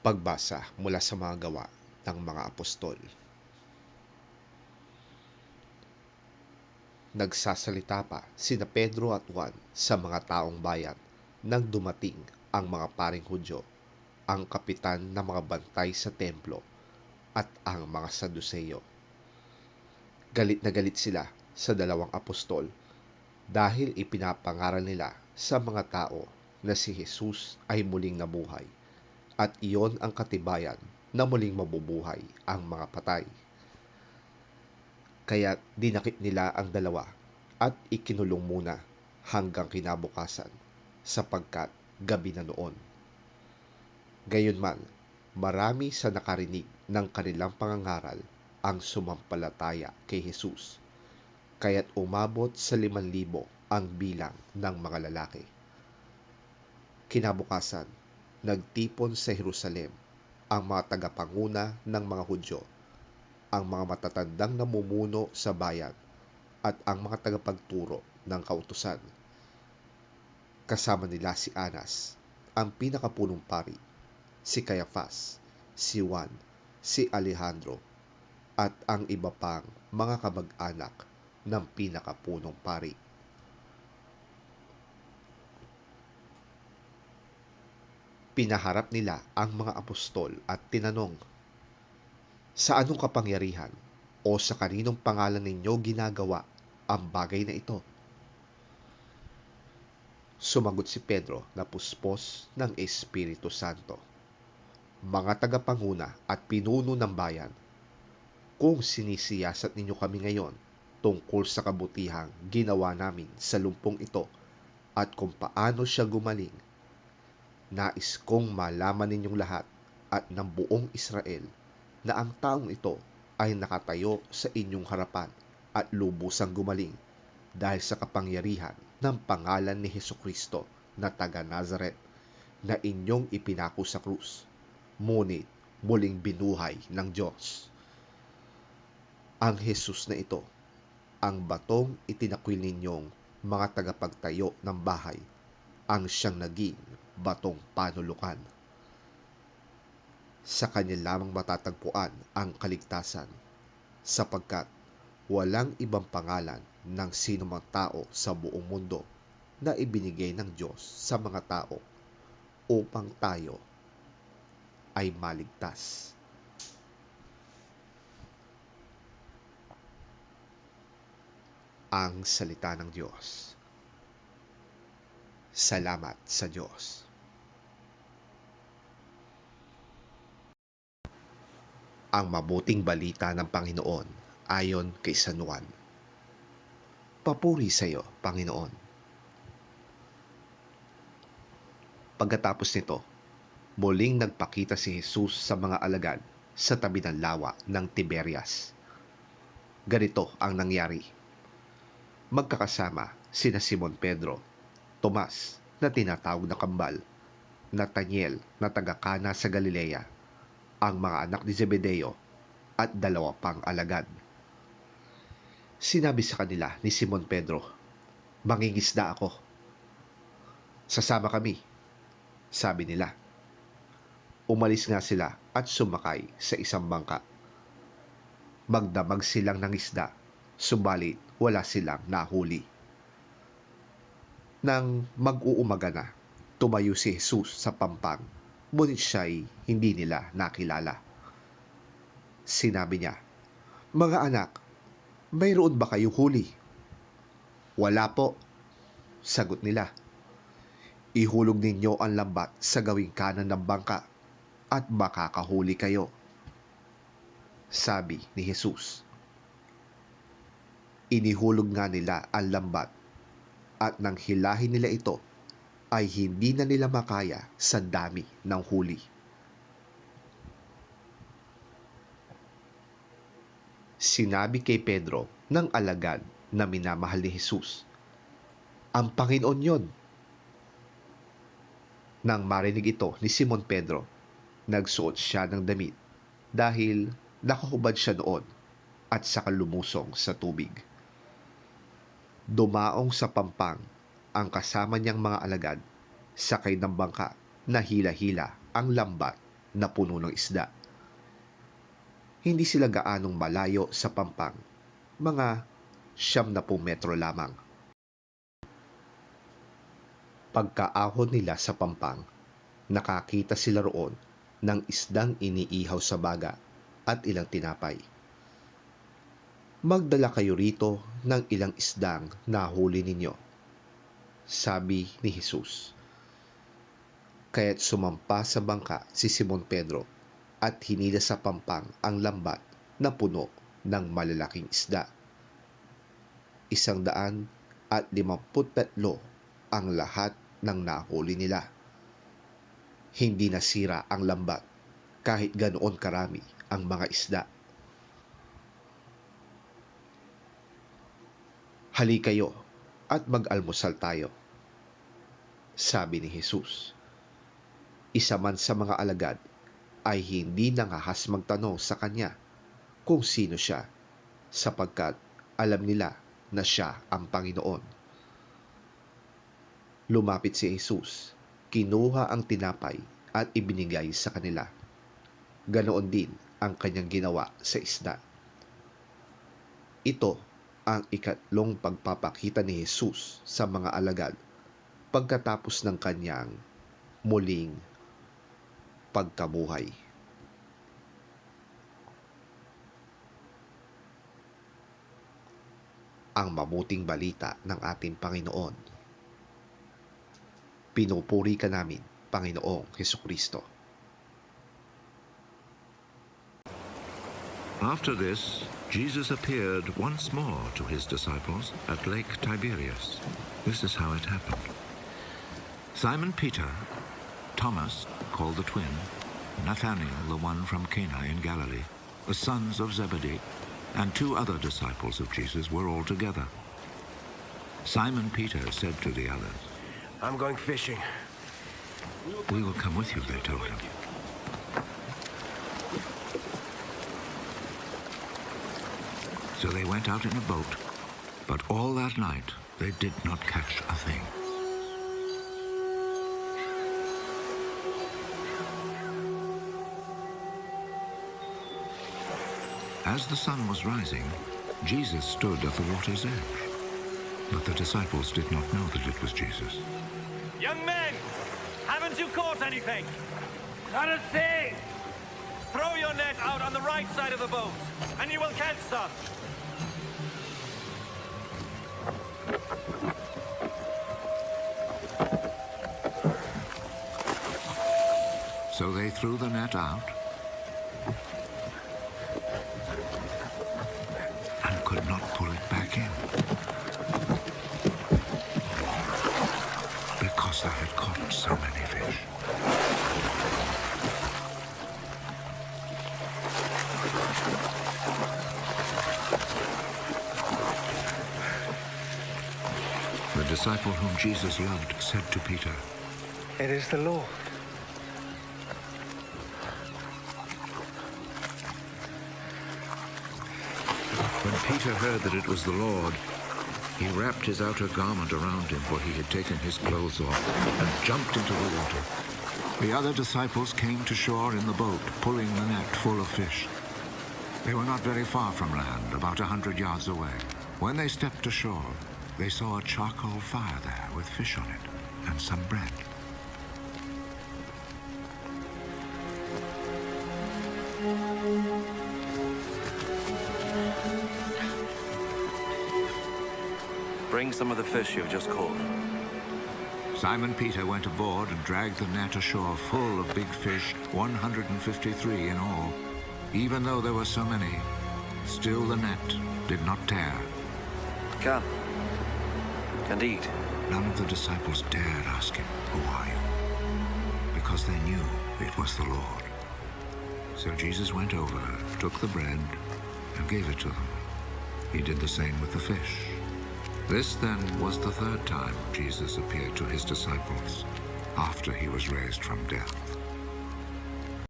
Pagbasa mula sa mga gawa ng mga apostol. Nagsasalita pa sina Pedro at Juan sa mga taong bayan nang dumating ang mga paring Hudyo, ang kapitan ng mga bantay sa templo at ang mga Saduseyo. Galit na galit sila sa dalawang apostol dahil ipinapangaral nila sa mga tao na si Jesus ay muling nabuhay at iyon ang katibayan na muling mabubuhay ang mga patay. Kaya dinakip nila ang dalawa at ikinulong muna hanggang kinabukasan sapagkat gabi na noon. Gayunman, marami sa nakarinig ng kanilang pangangaral ang sumampalataya kay Jesus, kaya't umabot sa 5,000 ang bilang ng mga lalaki. Kinabukasan, nagtipon sa Jerusalem ang mga tagapanguna ng mga Hudyo, ang mga matatandang namumuno sa bayan at ang mga tagapagturo ng kautusan. Kasama nila si Anas, ang pinakapunong pari, si Caiaphas, si Juan, si Alejandro, at ang iba pang mga kamag-anak ng pinakapunong pari. Pinaharap nila ang mga apostol at tinanong, "Sa anong kapangyarihan o sa kaninong pangalan ninyo ginagawa ang bagay na ito?" Sumagot si Pedro na puspos ng Espiritu Santo, "Mga tagapanguna at pinuno ng bayan, kung sinisiyasat ninyo kami ngayon tungkol sa kabutihang ginawa namin sa lumpong ito at kung paano siya gumaling, nais kong malaman ninyong lahat at ng buong Israel na ang taong ito ay nakatayo sa inyong harapan at lubusang gumaling dahil sa kapangyarihan ng pangalan ni Hesukristo na taga Nazaret na inyong ipinako sa krus, ngunit muling binuhay ng Diyos. Ang Jesus na ito, ang batong itinakwil ninyong mga tagapagtayo ng bahay, ang siyang naging batong panulukan. Sa kanya lamang matatagpuan ang kaligtasan, sapagkat walang ibang pangalan ng sinumang tao sa buong mundo na ibinigay ng Diyos sa mga tao upang tayo ay maligtas." Ang salita ng Diyos. Salamat sa Diyos. Ang mabuting balita ng Panginoon ayon kay San Juan. Papuri sa iyo, Panginoon. Pagkatapos nito, muling nagpakita si Jesus sa mga alagad sa tabi ng lawa ng Tiberias. Ganito ang nangyari. Magkakasama sina Simon Pedro, Tomas na tinatawag na Kambal, Nathaniel na taga-Kana sa Galilea, ang mga anak ni Zebedeo at 2 pang alagad. Sinabi sa kanila ni Simon Pedro, "Mangingisda ako." "Sasama kami," sabi nila. Umalis nga sila at sumakay sa isang bangka. Magdamag silang ng isda, subalit wala silang nahuli. Nang mag-uumaga na, tumayo si Jesus sa pampang, ngunit siya'y hindi nila nakilala. Sinabi niya, "Mga anak, mayroon ba kayong huli?" "Wala po," sagot nila. "Ihulog ninyo ang lambat sa gawing kanan ng bangka at makakahuli kayo," sabi ni Jesus. Inihulog nga nila ang lambat at nang hilahin nila ito ay hindi na nila makaya sa dami ng huli. Sinabi kay Pedro ng alagad na minamahal ni Jesus, "Ang Panginoon yon." Nang marinig ito ni Simon Pedro, nagsuot siya ng damit dahil nakahubad siya noon at saka lumusong sa tubig. Dumaong sa pampang ang kasama niyang mga alagad, sakay ng bangka na hila-hila ang lambat na puno ng isda. Hindi sila gaanong malayo sa pampang, mga 70 metro lamang. Pagkaahon nila sa pampang, nakakita sila roon ng isdang iniihaw sa baga at ilang tinapay. Magdala kayo rito ng ilang isdang nahuli ninyo, sabi ni Jesus. Kaya't sumampa sa bangka si Simon Pedro at hinila sa pampang ang lambat na puno ng malalaking isda. 153 ang lahat ng nahuli nila. Hindi nasira ang lambat kahit ganoon karami ang mga isda. Hali kayo at mag-almusal tayo, sabi ni Jesus. Isa man sa mga alagad ay hindi nangahas magtanong sa kanya kung sino siya, sapagkat alam nila na siya ang Panginoon. Lumapit si Jesus, kinuha ang tinapay at ibinigay sa kanila. Ganoon din ang kanyang ginawa sa isda. Ito ang ikatlong pagpapakita ni Jesus sa mga alagad pagkatapos ng kanyang muling pagkabuhay. Ang mabuting balita ng ating Panginoon. Pinupuri ka namin, Panginoong Hesukristo. After this, Jesus appeared once more to his disciples at Lake Tiberias. This is how it happened. Simon Peter, Thomas, called the twin, Nathanael, the one from Cana in Galilee, the sons of Zebedee, and 2 other disciples of Jesus were all together. Simon Peter said to the others, "I'm going fishing." "We will come with you," they told him. So they went out in a boat, but all that night they did not catch a thing. As the sun was rising, Jesus stood at the water's edge. But the disciples did not know that it was Jesus. Young men, haven't you caught anything? Not a thing! Throw your net out on the right side of the boat, and you will catch some. So they threw the net out and could not pull it back in because they had caught so many fish. The disciple whom Jesus loved said to Peter, It is the Lord. When Peter heard that it was the Lord, he wrapped his outer garment around him, for he had taken his clothes off, and jumped into the water. The other disciples came to shore in the boat, pulling the net full of fish. They were not very far from land, about 100 yards away. When they stepped ashore, they saw a charcoal fire there with fish on it and some bread. Bring some of the fish you've just caught. Simon Peter went aboard and dragged the net ashore full of big fish, 153 in all. Even though there were so many, still the net did not tear. Come and eat. None of the disciples dared ask him, "Who are you?" because they knew it was the Lord. So Jesus went over, took the bread, and gave it to them. He did the same with the fish. This then was the third time Jesus appeared to his disciples after he was raised from death.